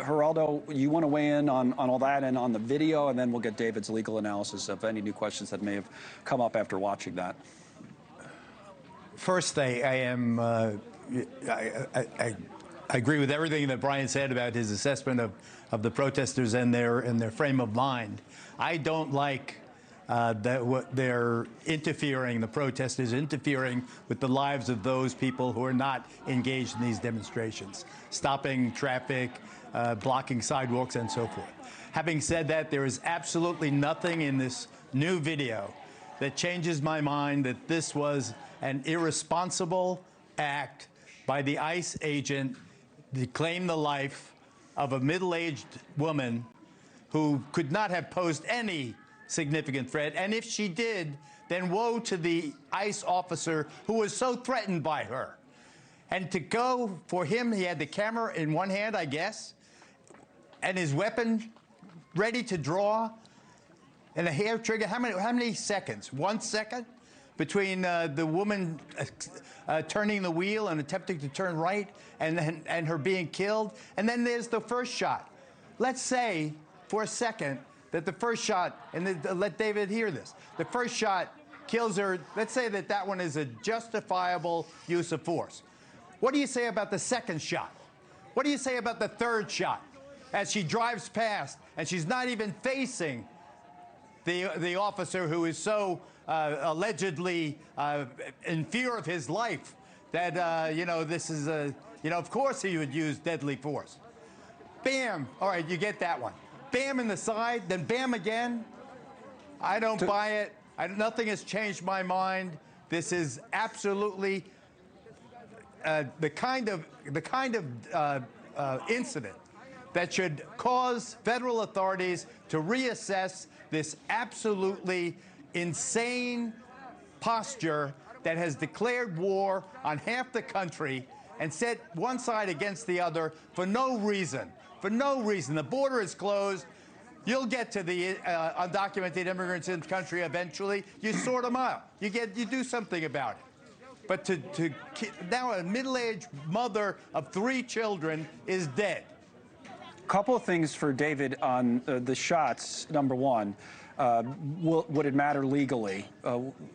Geraldo, you want to weigh in on all that and on the video, and then we'll get David's legal analysis of any new questions that may have come up after watching that. First, I agree with everything that Brian said about his assessment of the protesters and their frame of mind. I don't like that they're interfering, the protesters interfering with the lives of those people who are not engaged in these demonstrations, stopping traffic, blocking sidewalks, and so forth. Having said that, there is absolutely nothing in this new video that changes my mind that this was an irresponsible act by the ICE agent to claim the life of a middle-aged woman who could not have posed any significant threat. And if she did, then woe to the ICE officer who was so threatened by her. And to go for him, he had the camera in one hand, I guess, and his weapon ready to draw, and a hair trigger. How many seconds? 1 second between the woman turning the wheel and attempting to turn right and her being killed. And then there's the first shot. Let's say for a second that the first shot, and let David hear this, the first shot kills her. Let's say that that one is a justifiable use of force. What do you say about the second shot? What do you say about the third shot as she drives past and she's not even facing the officer who is so allegedly in fear of his life that, this is of course he would use deadly force. Bam. All right, you get that one. Bam in the side, then bam again. I don't buy it. Nothing has changed my mind. This is absolutely the kind of incident that should cause federal authorities to reassess this absolutely insane posture that has declared war on half the country and set one side against the other for no reason. For no reason. The border is closed. You'll get to the undocumented immigrants in the country eventually. You sort them out. You do something about it. But now a middle-aged mother of 3 children is dead. Couple of things for David on the shots. Number one, would it matter legally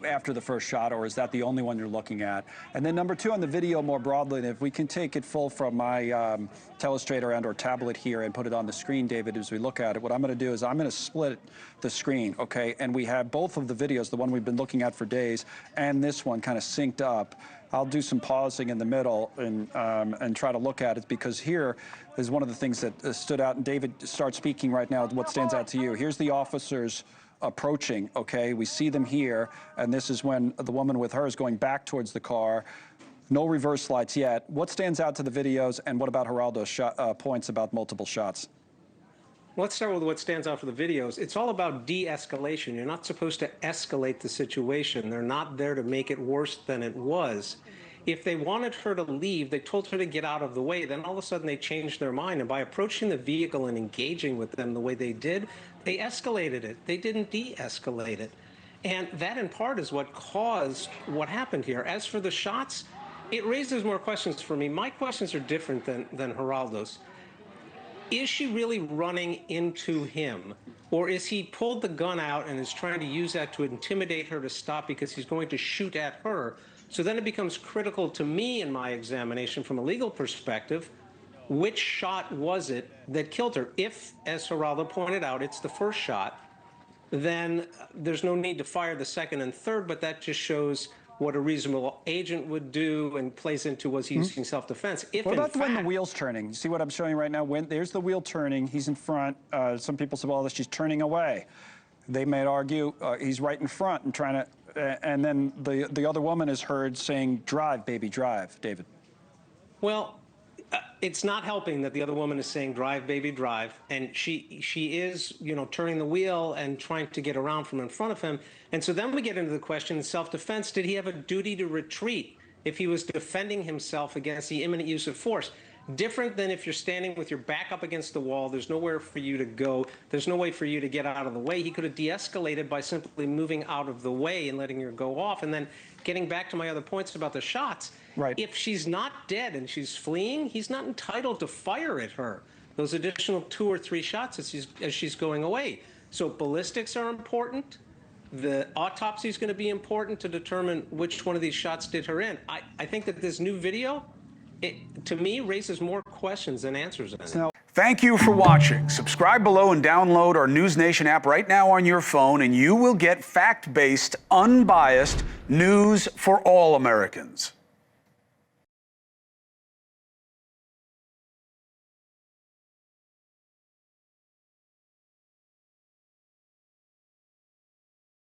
after the first shot, or is that the only one you're looking at? And then number two, on the video more broadly, and if we can take it full from my telestrator and or tablet here and put it on the screen, David, as we look at it, what I'm going to do is I'm going to split the screen, okay? And we have both of the videos, the one we've been looking at for days and this one kind of synced up. I'll do some pausing in the middle and try to look at it, because here is one of the things that stood out. And David, start speaking right now. What stands out to you? Here's the officers approaching, okay? We see them here, and this is when the woman with her is going back towards the car. No reverse lights yet. What stands out to the videos, and what about Geraldo's points about multiple shots? Let's start with what stands out for the videos. It's all about de-escalation. You're not supposed to escalate the situation. They're not there to make it worse than it was. If they wanted her to leave, they told her to get out of the way, then all of a sudden they changed their mind. And by approaching the vehicle and engaging with them the way they did, they escalated it. They didn't de-escalate it. And that, in part, is what caused what happened here. As for the shots, it raises more questions for me. My questions are different than Geraldo's. Is she really running into him? Or is he pulled the gun out and is trying to use that to intimidate her to stop because he's going to shoot at her? So then it becomes critical to me in my examination from a legal perspective, which shot was it that killed her? If, as Geraldo pointed out, it's the first shot, then there's no need to fire the second and third, but that just shows what a reasonable agent would do and plays into, was he using self-defense. What about when the wheel's turning? You see what I'm showing you right now? When there's the wheel turning, he's in front. Some people say, well, she's turning away. They may argue he's right in front and trying to, and then the other woman is heard saying, drive, baby, drive, David. Well, it's not helping that the other woman is saying, drive, baby, drive. And she is, turning the wheel and trying to get around from in front of him. And so then we get into the question of self-defense. Did he have a duty to retreat if he was defending himself against the imminent use of force? Different than if you're standing with your back up against the wall, there's nowhere for you to go, there's no way for you to get out of the way. He could have de-escalated by simply moving out of the way and letting her go off. And then getting back to my other points about the shots, right. If she's not dead and she's fleeing, he's not entitled to fire at her. those additional 2 or 3 shots as she's going away. So ballistics are important. The autopsy is going to be important to determine which one of these shots did her in. I think that this new video, to me, raises more questions than answers. Thank you for watching. Subscribe below and download our NewsNation app right now on your phone, and you will get fact-based, unbiased news for all Americans.